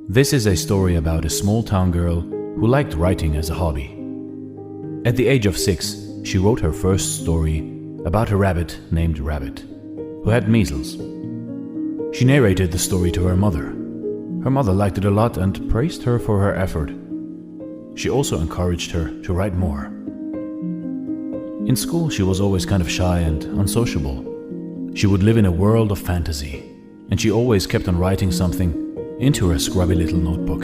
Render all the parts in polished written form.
This is a story about a small-town girl who liked writing as a hobby. At the age of 6, she wrote her first story about a rabbit named Rabbit, who had measles. She narrated the story to her mother. Her mother liked it a lot and praised her for her effort. She also encouraged her to write more. In school, she was always kind of shy and unsociable. She would live in a world of fantasy, and she always kept on writing something into her scrubby little notebook.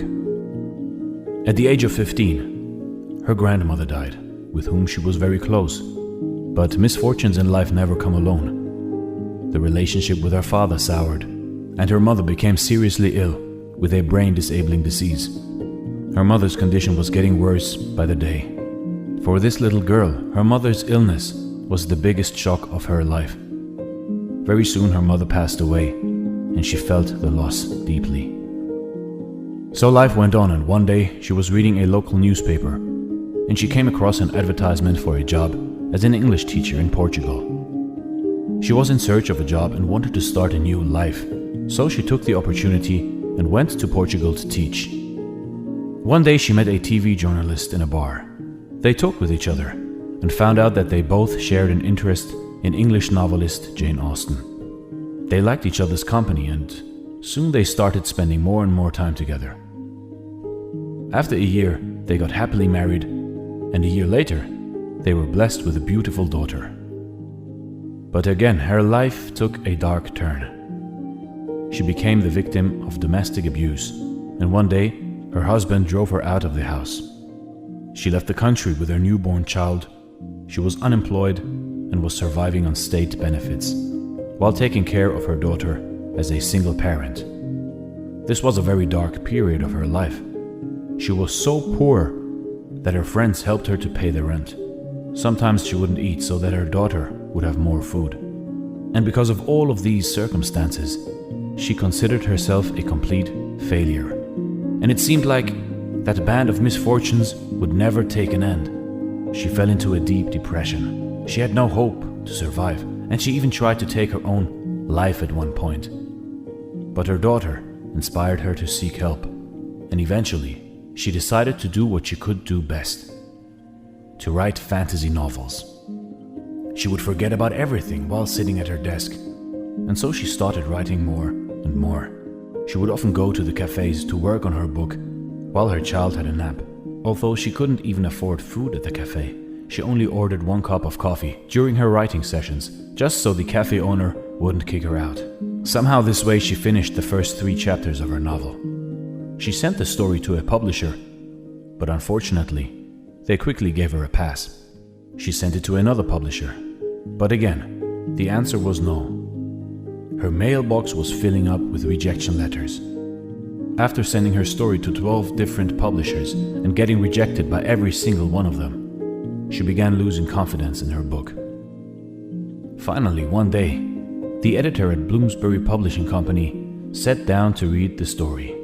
At the age of 15, her grandmother died, with whom she was very close. But misfortunes in life never come alone. The relationship with her father soured, and her mother became seriously ill with a brain-disabling disease. Her mother's condition was getting worse by the day. For this little girl, her mother's illness was the biggest shock of her life. Very soon her mother passed away, and she felt the loss deeply. So life went on, and one day she was reading a local newspaper, and she came across an advertisement for a job as an English teacher in Portugal. She was in search of a job and wanted to start a new life, so she took the opportunity and went to Portugal to teach. One day she met a TV journalist in a bar. They talked with each other and found out that they both shared an interest in English novelist Jane Austen. They liked each other's company, and soon they started spending more and more time together. After a year, they got happily married, and a year later, they were blessed with a beautiful daughter. But again, her life took a dark turn. She became the victim of domestic abuse, and one day, her husband drove her out of the house. She left the country with her newborn child. She was unemployed and was surviving on state benefits, while taking care of her daughter as a single parent. This was a very dark period of her life. She was so poor that her friends helped her to pay the rent. Sometimes she wouldn't eat so that her daughter would have more food. And because of all of these circumstances, she considered herself a complete failure. And it seemed like that band of misfortunes would never take an end. She fell into a deep depression. She had no hope to survive, and she even tried to take her own life at one point. But her daughter inspired her to seek help, and eventually she decided to do what she could do best: to write fantasy novels. She would forget about everything while sitting at her desk, and so she started writing more and more. She would often go to the cafes to work on her book while her child had a nap. Although she couldn't even afford food at the cafe, she only ordered 1 cup of coffee during her writing sessions, just so the cafe owner wouldn't kick her out. Somehow this way she finished the first 3 chapters of her novel. She sent the story to a publisher, but unfortunately, they quickly gave her a pass. She sent it to another publisher, but again, the answer was no. Her mailbox was filling up with rejection letters. After sending her story to 12 different publishers and getting rejected by every single one of them, she began losing confidence in her book. Finally, one day, the editor at Bloomsbury Publishing Company sat down to read the story.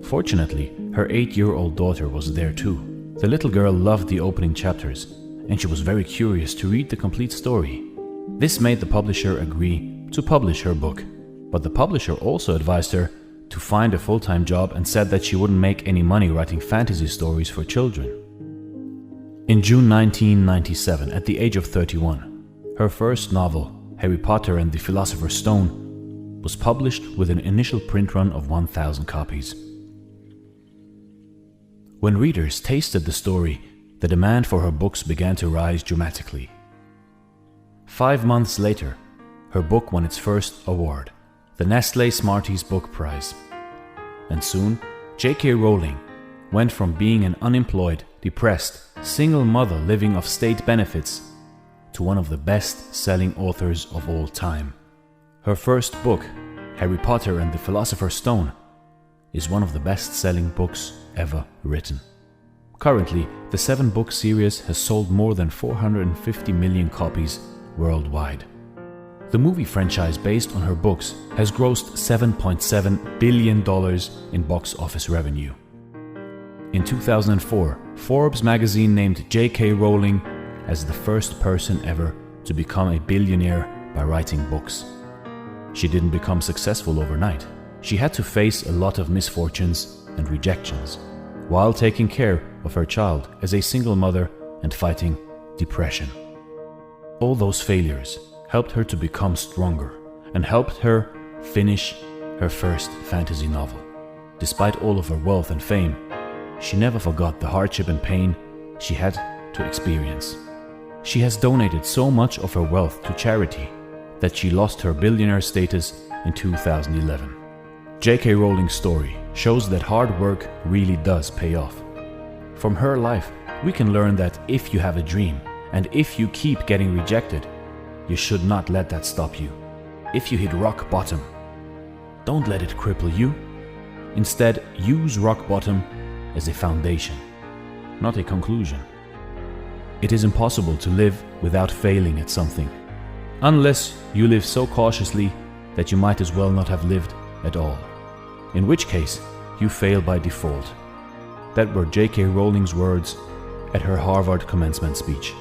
Fortunately, her 8-year-old daughter was there too. The little girl loved the opening chapters, and she was very curious to read the complete story. This made the publisher agree to publish her book, but the publisher also advised her to find a full-time job and said that she wouldn't make any money writing fantasy stories for children. In June 1997, at the age of 31, her first novel, Harry Potter and the Philosopher's Stone, was published with an initial print run of 1,000 copies. When readers tasted the story, the demand for her books began to rise dramatically. 5 months later, her book won its first award, the Nestlé Smarties Book Prize. And soon, J.K. Rowling went from being an unemployed, depressed, single mother living off state benefits to one of the best-selling authors of all time. Her first book, Harry Potter and the Philosopher's Stone, is one of the best-selling books ever written. Currently, the 7-book series has sold more than 450 million copies worldwide. The movie franchise based on her books has grossed $7.7 billion in box office revenue. In 2004, Forbes magazine named J.K. Rowling as the first person ever to become a billionaire by writing books. She didn't become successful overnight. She had to face a lot of misfortunes and rejections while taking care of her child as a single mother and fighting depression. All those failures helped her to become stronger and helped her finish her first fantasy novel. Despite all of her wealth and fame, she never forgot the hardship and pain she had to experience. She has donated so much of her wealth to charity that she lost her billionaire status in 2011. J.K. Rowling's story shows that hard work really does pay off. From her life, we can learn that if you have a dream and if you keep getting rejected, you should not let that stop you. If you hit rock bottom, don't let it cripple you. Instead, use rock bottom as a foundation, not a conclusion. It is impossible to live without failing at something, unless you live so cautiously that you might as well not have lived at all, in which case you fail by default. That were J.K. Rowling's words at her Harvard commencement speech.